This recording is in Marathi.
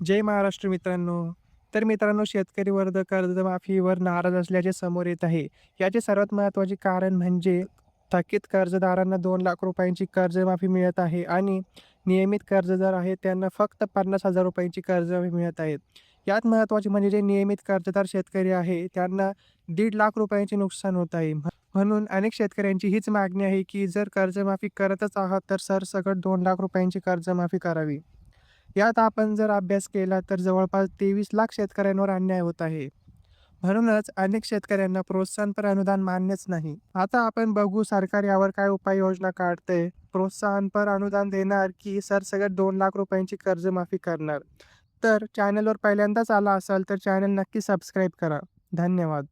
जय महाराष्ट्र मित्रांनो. तर मित्रांनो, शेतकरी वर्ग कर्जमाफीवर नाराज असल्याचे समोर येत आहे. याचे सर्वात महत्त्वाचे कारण म्हणजे थकीत कर्जदारांना 2,00,000 रुपयांची कर्जमाफी मिळत आहे आणि नियमित कर्जदार आहेत त्यांना फक्त 50,000 रुपयांची कर्जमाफी मिळत आहे. यात महत्त्वाचे म्हणजे जे नियमित कर्जदार शेतकरी आहे त्यांना 1,50,000 रुपयांचे नुकसान होत आहे. म्हणून अनेक शेतकऱ्यांची हीच मागणी आहे, की जर कर्जमाफी करतच आहात तर सरसकट 2,00,000 रुपयांची कर्जमाफी करावी. यात आपण जर अभ्यास केला तर जवळपास 23,00,000 शेतकऱ्यांवर अन्याय होत आहे. म्हणूनच अनेक शेतकऱ्यांना प्रोत्साहनपर अनुदान मान्यच नाही. आता आपण बघू सरकार यावर काय उपाययोजना काढते. प्रोत्साहनपर अनुदान देणार की सरसकट 2,00,000 रुपयांची कर्जमाफी करणार. तर चॅनलवर पहिल्यांदाच आला असाल तर चॅनल नक्की सबस्क्राईब करा. धन्यवाद.